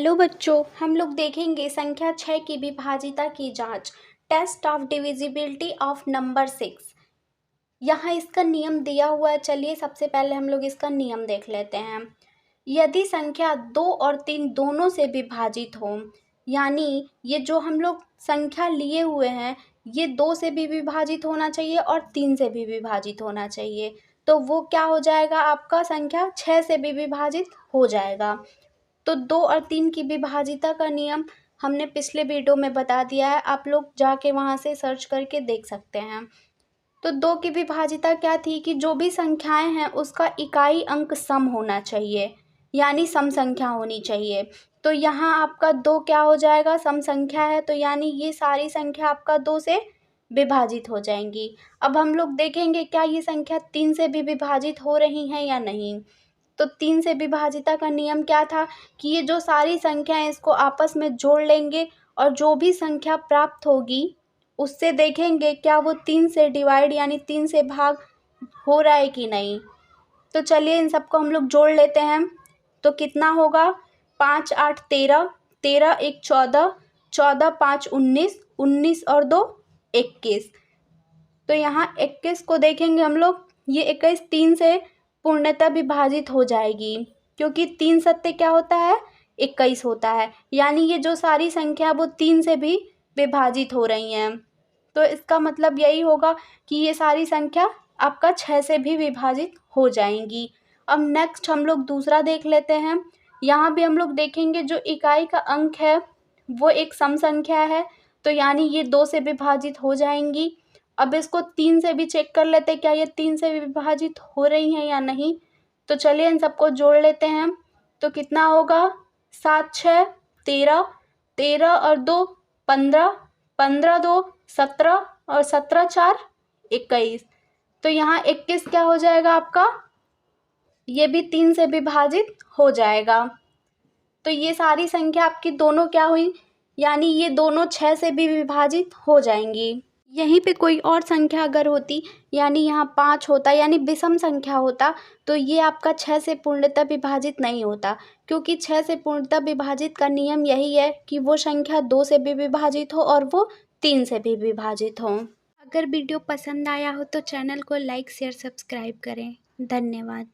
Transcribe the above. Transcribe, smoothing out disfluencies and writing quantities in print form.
Hello बच्चों, हम लोग देखेंगे संख्या 6 की विभाज्यता की जांच। Test of divisibility of number 6। यहाँ इसका नियम दिया हुआ है। चलिए सबसे पहले हम लोग इसका नियम देख लेते हैं। यदि संख्या 2 और 3 दोनों से विभाजित हो, यानी ये जो हम लोग संख्या लिए हुए हैं ये 2 से भी विभाजित होना चाहिए और 3 से भी विभाजित होना चाहिए, तो वो क्या हो जाएगा, आपका संख्या 6 से भी विभाजित हो जाएगा। तो 2 और 3 की विभाज्यता का नियम हमने पिछले वीडियो में बता दिया है, आप लोग जाके वहाँ से सर्च करके देख सकते हैं। तो 2 की विभाज्यता क्या थी कि जो भी संख्याएं हैं उसका इकाई अंक सम होना चाहिए, यानी सम संख्या होनी चाहिए। तो यहाँ आपका 2 क्या हो जाएगा, सम संख्या है, तो यानी ये सारी संख्या आपका 2 से विभाजित हो जाएंगी। अब हम लोग देखेंगे क्या ये संख्या 3 से भी विभाजित हो रही हैं या नहीं। तो 3 से विभाज्यता का नियम क्या था कि ये जो सारी संख्याएं इसको आपस में जोड़ लेंगे और जो भी संख्या प्राप्त होगी उससे देखेंगे क्या वो 3 से डिवाइड यानी 3 से भाग हो रहा है कि नहीं। तो चलिए इन सबको हम लोग जोड़ लेते हैं। तो कितना होगा, 5 8 13, 13 1 14, 14 5 19, 19 और 2 21। तो यहाँ 21 को देखेंगे हम लोग, ये 21 3 से पूर्णतः विभाजित हो जाएगी, क्योंकि 3 सत्ते क्या होता है, 21 होता है, यानी ये जो सारी संख्या वो 3 से भी विभाजित हो रही हैं। तो इसका मतलब यही होगा कि ये सारी संख्या आपका 6 से भी विभाजित हो जाएंगी। अब नेक्स्ट हम लोग दूसरा देख लेते हैं। यहाँ भी हम लोग देखेंगे जो इकाई का अंक है वो एक सम संख्या है, तो यानी ये 2 से विभाजित हो जाएंगी। अब इसको 3 से भी चेक कर लेते हैं क्या ये 3 से विभाजित हो रही हैं या नहीं। तो चलिए इन सबको जोड़ लेते हैं। तो कितना होगा, 7 6 13, 13 और 2 15, 15 2 17 और 17 4 21। तो यहाँ 21 क्या हो जाएगा आपका, ये भी 3 से विभाजित हो जाएगा। तो ये सारी संख्या आपकी दोनों क्या हुई, यानी ये दोनों 6 से भी विभाजित हो जाएंगी। यहीं पे कोई और संख्या अगर होती, यानी यहाँ 5 होता, यानी विषम संख्या होता, तो ये आपका 6 से पूर्णतः विभाजित नहीं होता, क्योंकि 6 से पूर्णतः विभाजित का नियम यही है कि वो संख्या 2 से भी विभाजित हो और वो 3 से भी विभाजित हो। अगर वीडियो पसंद आया हो तो चैनल को लाइक शेयर सब्सक्राइब करें। धन्यवाद।